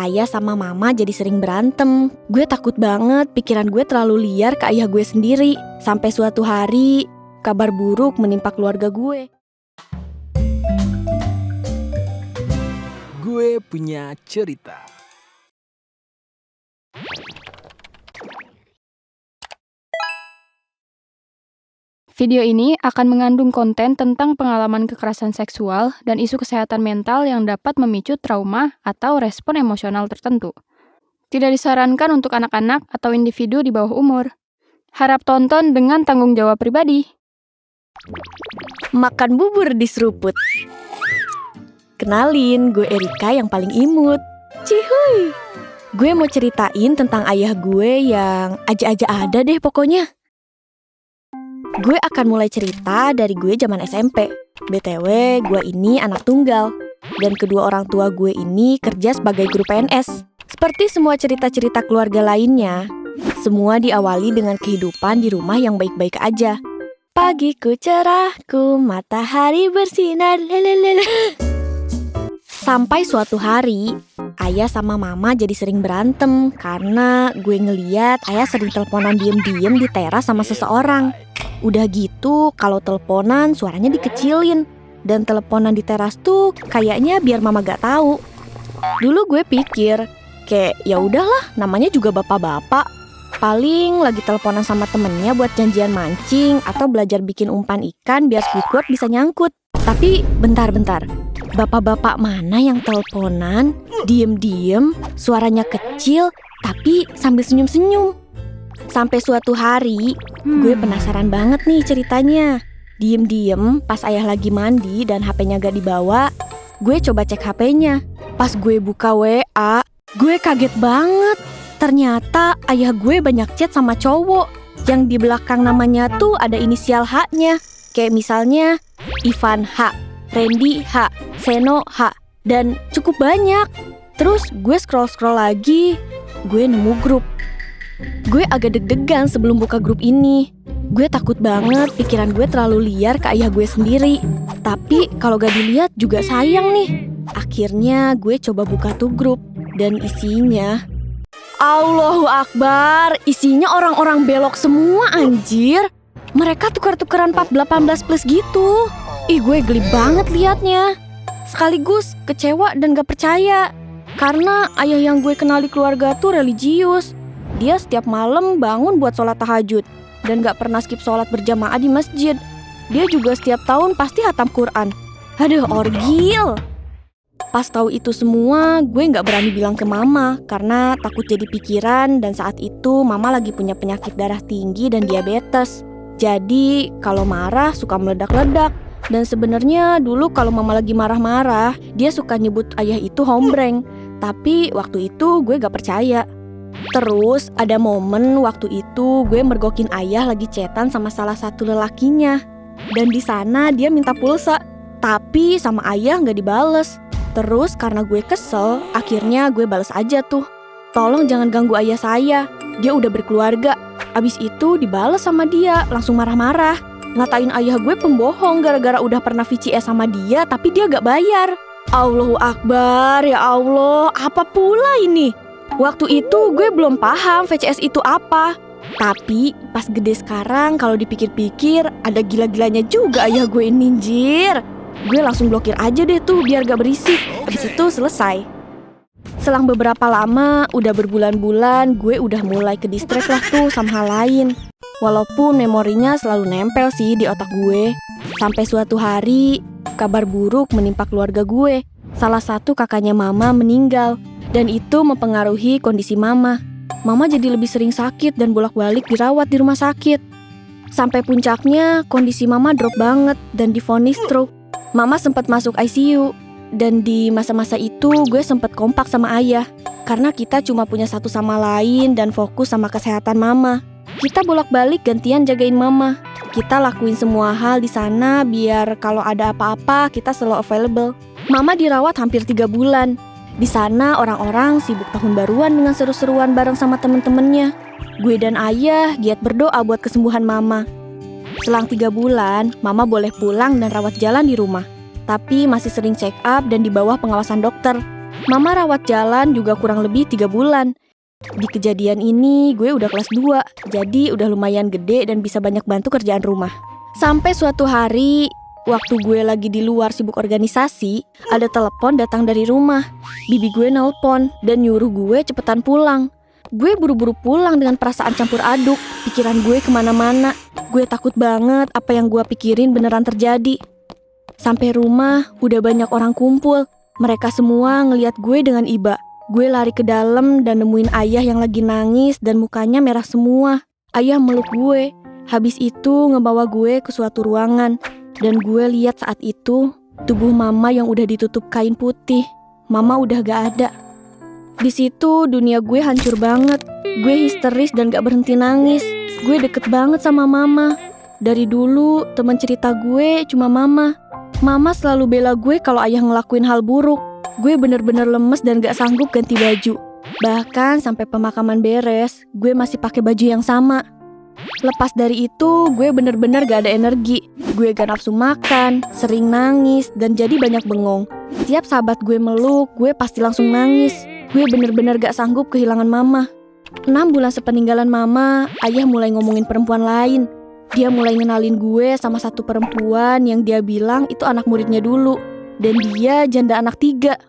ayah sama mama jadi sering berantem. Gue takut banget pikiran gue terlalu liar ke ayah gue sendiri. Sampai suatu hari, kabar buruk menimpa keluarga gue. Gue punya cerita. Video ini akan mengandung konten tentang pengalaman kekerasan seksual dan isu kesehatan mental yang dapat memicu trauma atau respon emosional tertentu. Tidak disarankan untuk anak-anak atau individu di bawah umur. Harap tonton dengan tanggung jawab pribadi. Makan bubur di seruput. Kenalin, gue Erika yang paling imut. Cihuy! Gue mau ceritain tentang ayah gue yang aja-aja ada deh pokoknya. Gue akan mulai cerita dari gue zaman SMP. BTW, gue ini anak tunggal. Dan kedua orang tua gue ini kerja sebagai guru PNS. Seperti semua cerita-cerita keluarga lainnya, semua diawali dengan kehidupan di rumah yang baik-baik aja. Pagiku cerahku, matahari bersinar, lelelele. Sampai suatu hari, ayah sama mama jadi sering berantem karena gue ngeliat ayah sering teleponan diem-diem di teras sama seseorang. Udah gitu, kalau teleponan suaranya dikecilin. Dan teleponan di teras tuh kayaknya biar mama gak tahu. Dulu gue pikir, kayak ya udahlah, namanya juga bapak-bapak. Paling lagi teleponan sama temennya buat janjian mancing atau belajar bikin umpan ikan biar Squidward bisa nyangkut. Tapi bentar-bentar, bapak-bapak mana yang teleponan, diem-diem, suaranya kecil, tapi sambil senyum-senyum? Sampai suatu hari, gue penasaran banget nih ceritanya. Diem-diem, pas ayah lagi mandi dan HP-nya gak dibawa, gue coba cek HP-nya. Pas gue buka WA, gue kaget banget. Ternyata ayah gue banyak chat sama cowok yang di belakang namanya tuh ada inisial H-nya. Kayak misalnya Ivan H, Randy H, Seno H, dan cukup banyak. Terus gue scroll-scroll lagi, gue nemu grup. Gue agak deg-degan sebelum buka grup ini. Gue takut banget pikiran gue terlalu liar ke ayah gue sendiri. Tapi kalau gak dilihat juga sayang nih. Akhirnya gue coba buka tuh grup. Dan isinya, Allahu Akbar, isinya orang-orang belok semua anjir. Mereka tukar-tukaran 18 plus gitu. Ih, gue geli banget liatnya. Sekaligus kecewa dan gak percaya. Karena ayah yang gue kenal di keluarga tuh religius. Dia setiap malam bangun buat sholat tahajud dan gak pernah skip sholat berjamaah di masjid. Dia juga setiap tahun pasti hatam Quran. Aduh, orgil. Pas tahu itu semua, gue gak berani bilang ke mama karena takut jadi pikiran, dan saat itu mama lagi punya penyakit darah tinggi dan diabetes. Jadi kalau marah suka meledak-ledak. Dan sebenarnya dulu kalau mama lagi marah-marah, dia suka nyebut ayah itu hombreng. Tapi waktu itu gue gak percaya. Terus ada momen waktu itu gue mergokin ayah lagi chatan sama salah satu lelakinya. Dan di sana dia minta pulsa, tapi sama ayah gak dibales. Terus karena gue kesel, akhirnya gue bales aja tuh, tolong jangan ganggu ayah saya, dia udah berkeluarga. Abis itu dibales sama dia, langsung marah-marah. Ngatain ayah gue pembohong gara-gara udah pernah VCS sama dia tapi dia gak bayar. Allahu Akbar, ya Allah, apa pula ini? Waktu itu gue belum paham VCS itu apa. Tapi pas gede sekarang kalau dipikir-pikir ada gila-gilanya juga ayah gue ini, anjir. Gue langsung blokir aja deh tuh biar gak berisik. Habis itu selesai. Selang beberapa lama, udah berbulan-bulan, gue udah mulai ke distract lah tuh sama hal lain. Walaupun memorinya selalu nempel sih di otak gue. Sampai suatu hari, kabar buruk menimpa keluarga gue. Salah satu kakaknya mama meninggal. Dan itu mempengaruhi kondisi mama. Mama jadi lebih sering sakit dan bolak-balik dirawat di rumah sakit. Sampai puncaknya kondisi mama drop banget dan divonis stroke. Mama sempat masuk ICU. Dan di masa-masa itu gue sempat kompak sama ayah. Karena kita cuma punya satu sama lain dan fokus sama kesehatan mama. Kita bolak-balik gantian jagain mama. Kita lakuin semua hal di sana biar kalau ada apa-apa kita selalu available. Mama dirawat hampir 3 bulan. Di sana orang-orang sibuk tahun baruan dengan seru-seruan bareng sama temen-temennya. Gue dan ayah giat berdoa buat kesembuhan mama. Selang 3 bulan, mama boleh pulang dan rawat jalan di rumah. Tapi masih sering check up dan di bawah pengawasan dokter. Mama rawat jalan juga kurang lebih 3 bulan. Di kejadian ini gue udah kelas 2, jadi udah lumayan gede dan bisa banyak bantu kerjaan rumah. Sampai suatu hari, waktu gue lagi di luar sibuk organisasi, ada telepon datang dari rumah. Bibi gue nelpon dan nyuruh gue cepetan pulang. Gue buru-buru pulang dengan perasaan campur aduk. Pikiran gue kemana-mana. Gue takut banget apa yang gue pikirin beneran terjadi. Sampai rumah, udah banyak orang kumpul. Mereka semua ngeliat gue dengan iba. Gue lari ke dalam dan nemuin ayah yang lagi nangis dan mukanya merah semua. Ayah meluk gue. Habis itu ngebawa gue ke suatu ruangan. Dan gue lihat saat itu tubuh mama yang udah ditutup kain putih. Mama udah gak ada. Di situ dunia gue hancur banget. Gue histeris dan gak berhenti nangis. Gue deket banget sama mama. Dari dulu teman cerita gue cuma mama. Mama selalu bela gue kalau ayah ngelakuin hal buruk. Gue bener-bener lemes dan gak sanggup ganti baju. Bahkan sampai pemakaman beres, gue masih pakai baju yang sama. Lepas dari itu, gue bener-bener gak ada energi. Gue gak nafsu makan, sering nangis, dan jadi banyak bengong. Tiap sahabat gue meluk, gue pasti langsung nangis. Gue bener-bener gak sanggup kehilangan mama. 6 bulan sepeninggalan mama, ayah mulai ngomongin perempuan lain. Dia mulai ngenalin gue sama satu perempuan yang dia bilang itu anak muridnya dulu. Dan dia janda anak 3.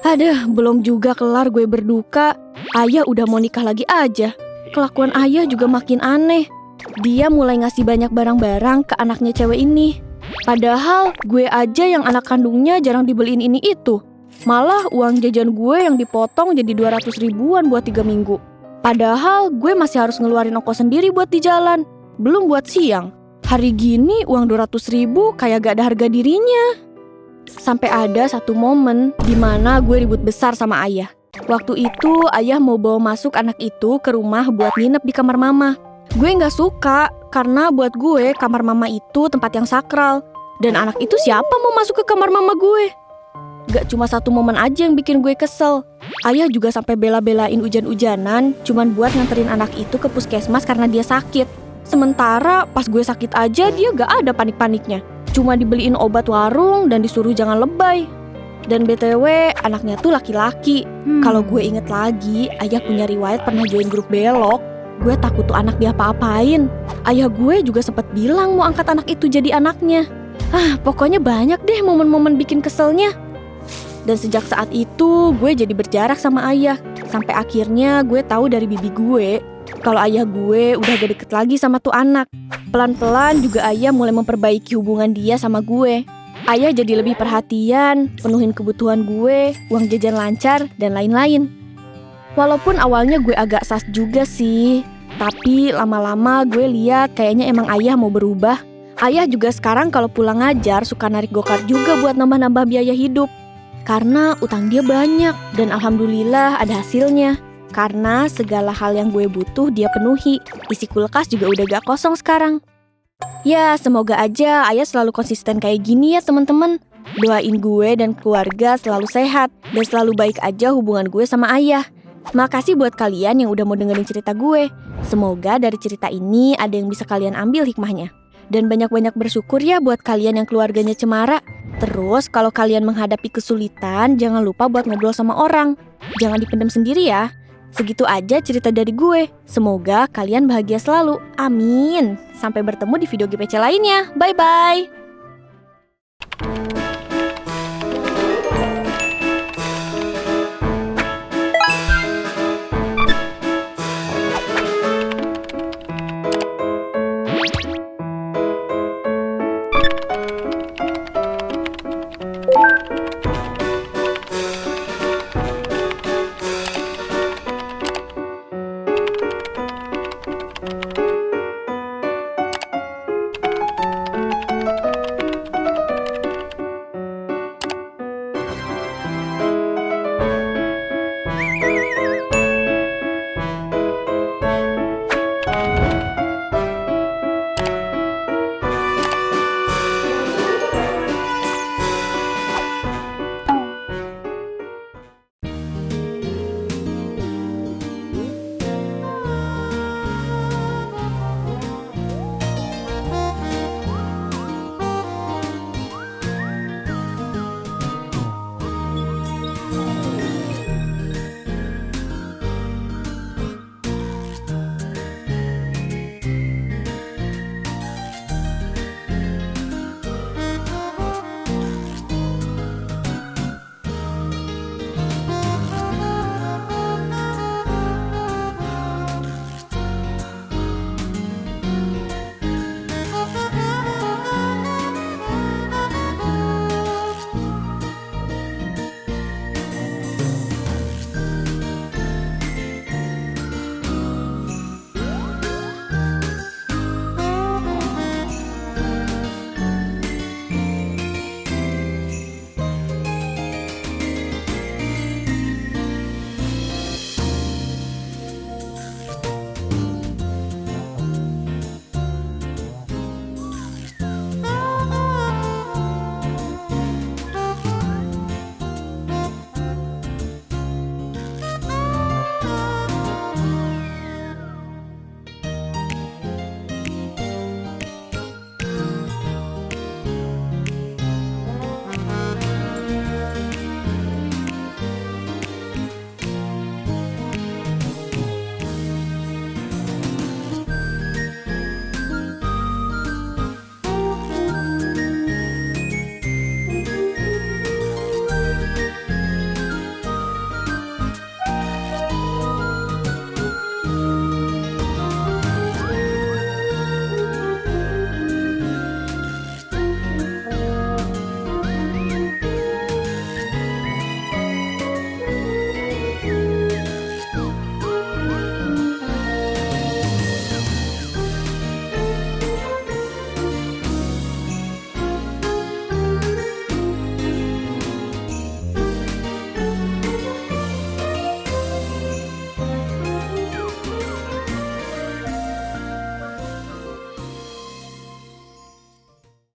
Aduh, belum juga kelar gue berduka, ayah udah mau nikah lagi aja. Kelakuan ayah juga makin aneh. Dia mulai ngasih banyak barang-barang ke anaknya cewek ini. Padahal gue aja yang anak kandungnya jarang dibeliin ini itu. Malah uang jajan gue yang dipotong jadi 200 ribuan buat 3 minggu. Padahal gue masih harus ngeluarin ongkos sendiri buat di jalan. Belum buat siang. Hari gini uang 200 ribu kayak gak ada harga dirinya. Sampai ada satu momen di mana gue ribut besar sama ayah. Waktu itu ayah mau bawa masuk anak itu ke rumah buat nginep di kamar mama. Gue gak suka karena buat gue kamar mama itu tempat yang sakral. Dan anak itu siapa mau masuk ke kamar mama gue? Gak cuma satu momen aja yang bikin gue kesel. Ayah juga sampai bela-belain hujan-hujanan cuman buat nganterin anak itu ke puskesmas karena dia sakit. Sementara pas gue sakit aja dia gak ada panik-paniknya. Cuma dibeliin obat warung dan disuruh jangan lebay. Dan BTW anaknya tuh laki-laki. Kalau gue inget lagi, ayah punya riwayat pernah join grup belok. Gue takut tuh anak diapa-apain. Ayah gue juga sempat bilang mau angkat anak itu jadi anaknya. Pokoknya banyak deh momen-momen bikin keselnya. Dan sejak saat itu gue jadi berjarak sama ayah. Sampai akhirnya gue tahu dari bibi gue kalau ayah gue udah gak deket lagi sama tuh anak. Pelan-pelan juga ayah mulai memperbaiki hubungan dia sama gue. Ayah jadi lebih perhatian, penuhin kebutuhan gue, uang jajan lancar, dan lain-lain. Walaupun awalnya gue agak sas juga sih, tapi lama-lama gue lihat kayaknya emang ayah mau berubah. Ayah juga sekarang kalau pulang ngajar suka narik gokar juga buat nambah-nambah biaya hidup. Karena utang dia banyak, dan alhamdulillah ada hasilnya. Karena segala hal yang gue butuh dia penuhi. Isi kulkas juga udah gak kosong sekarang. Ya semoga aja ayah selalu konsisten kayak gini ya teman-teman. Doain gue dan keluarga selalu sehat dan selalu baik aja hubungan gue sama ayah. Makasih buat kalian yang udah mau dengerin cerita gue. Semoga dari cerita ini ada yang bisa kalian ambil hikmahnya. Dan banyak-banyak bersyukur ya buat kalian yang keluarganya cemara. Terus kalau kalian menghadapi kesulitan jangan lupa buat ngobrol sama orang. Jangan dipendam sendiri ya. Segitu aja cerita dari gue. Semoga kalian bahagia selalu. Amin. Sampai bertemu di video GPC lainnya. Bye-bye.